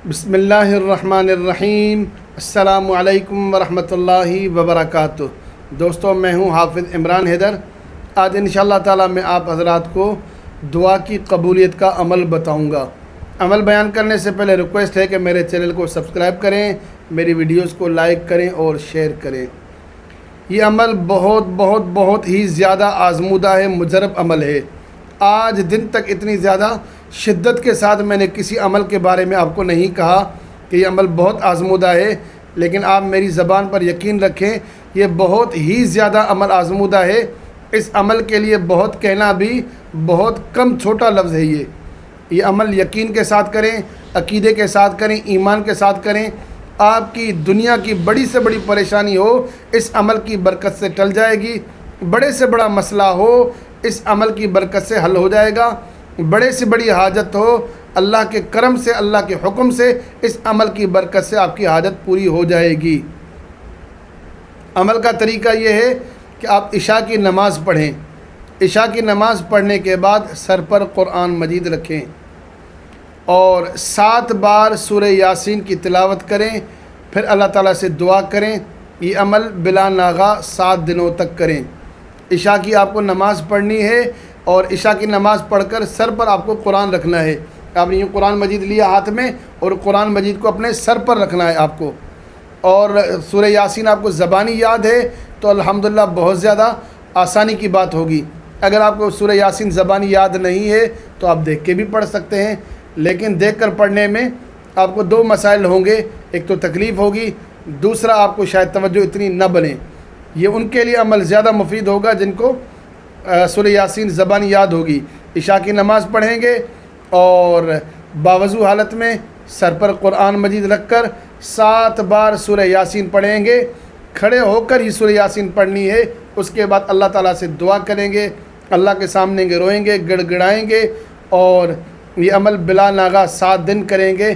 بسم اللہ الرحمن الرحیم۔ السلام علیکم ورحمۃ اللہ وبرکاتہ۔ دوستو، میں ہوں حافظ عمران حیدر۔ آج انشاءاللہ تعالی میں آپ حضرات کو دعا کی قبولیت کا عمل بتاؤں گا۔ عمل بیان کرنے سے پہلے ریکویسٹ ہے کہ میرے چینل کو سبسکرائب کریں، میری ویڈیوز کو لائک کریں اور شیئر کریں۔ یہ عمل بہت ہی زیادہ آزمودہ ہے، مجرب عمل ہے۔ آج دن تک اتنی زیادہ شدت کے ساتھ میں نے کسی عمل کے بارے میں آپ کو نہیں کہا کہ یہ عمل بہت آزمودہ ہے، لیکن آپ میری زبان پر یقین رکھیں، یہ بہت ہی زیادہ عمل آزمودہ ہے۔ اس عمل کے لیے بہت کہنا بھی بہت کم چھوٹا لفظ ہے۔ یہ عمل یقین کے ساتھ کریں، عقیدے کے ساتھ کریں، ایمان کے ساتھ کریں۔ آپ کی دنیا کی بڑی سے بڑی پریشانی ہو، اس عمل کی برکت سے ٹل جائے گی۔ بڑے سے بڑا مسئلہ ہو، اس عمل کی برکت سے حل ہو جائے گا۔ بڑے سے بڑی حاجت ہو، اللہ کے کرم سے، اللہ کے حکم سے، اس عمل کی برکت سے آپ کی حاجت پوری ہو جائے گی۔ عمل کا طریقہ یہ ہے کہ آپ عشاء کی نماز پڑھیں۔ عشاء کی نماز پڑھنے کے بعد سر پر قرآن مجید رکھیں اور 7 بار سورہ یاسین کی تلاوت کریں، پھر اللہ تعالیٰ سے دعا کریں۔ یہ عمل بلا ناغہ 7 دنوں تک کریں۔ عشاء کی آپ کو نماز پڑھنی ہے اور عشاء کی نماز پڑھ کر سر پر آپ کو قرآن رکھنا ہے۔ آپ نے یہ قرآن مجید لیا ہاتھ میں اور قرآن مجید کو اپنے سر پر رکھنا ہے آپ کو، اور سورہ یاسین آپ کو زبانی یاد ہے تو الحمدللہ بہت زیادہ آسانی کی بات ہوگی۔ اگر آپ کو سورہ یاسین زبانی یاد نہیں ہے تو آپ دیکھ کے بھی پڑھ سکتے ہیں، لیکن دیکھ کر پڑھنے میں آپ کو 2 مسائل ہوں گے۔ ایک تو تکلیف ہوگی، دوسرا آپ کو شاید توجہ اتنی نہ بنے۔ یہ ان کے لیے عمل زیادہ مفید ہوگا جن کو سورہ یاسین زبانی یاد ہوگی۔ عشاء کی نماز پڑھیں گے اور باوضو حالت میں سر پر قرآن مجید رکھ کر 7 بار سورہ یاسین پڑھیں گے۔ کھڑے ہو کر ہی سورہ یاسین پڑھنی ہے۔ اس کے بعد اللہ تعالیٰ سے دعا کریں گے، اللہ کے سامنے روئیں گے، گڑ گڑائیں گے، اور یہ عمل بلا ناغہ 7 دن کریں گے۔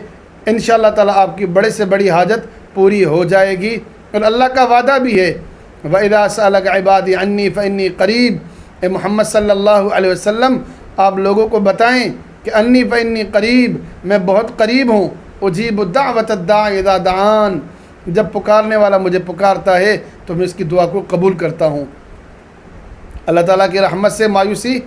انشاءاللہ تعالیٰ آپ کی بڑے سے بڑی حاجت پوری ہو جائے گی۔ اور اللہ کا وعدہ بھی ہے، وَإِذَا سَأَلَكَ عِبَادِي عَنِّي فَإِنِّي قَرِيبٌ۔ اے محمد صلی اللہ علیہ وسلم، آپ لوگوں کو بتائیں کہ انی فإنی قریب، میں بہت قریب ہوں۔ اجیب الدعوۃ الداع اذا دعان، جب پکارنے والا مجھے پکارتا ہے تو میں اس کی دعا کو قبول کرتا ہوں۔ اللہ تعالیٰ کی رحمت سے مایوسی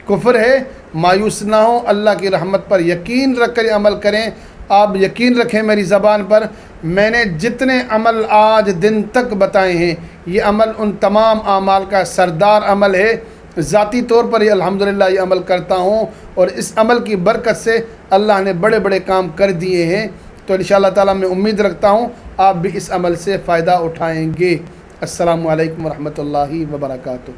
کفر ہے۔ مایوس نہ ہوں، اللہ کی رحمت پر یقین رکھ کر عمل کریں۔ آپ یقین رکھیں میری زبان پر، میں نے جتنے عمل آج دن تک بتائے ہیں، یہ عمل ان تمام اعمال کا سردار عمل ہے۔ ذاتی طور پر یہ الحمدللہ یہ عمل کرتا ہوں، اور اس عمل کی برکت سے اللہ نے بڑے بڑے کام کر دیے ہیں۔ تو انشاءاللہ تعالیٰ میں امید رکھتا ہوں آپ بھی اس عمل سے فائدہ اٹھائیں گے۔ السلام علیکم ورحمۃ اللہ وبرکاتہ۔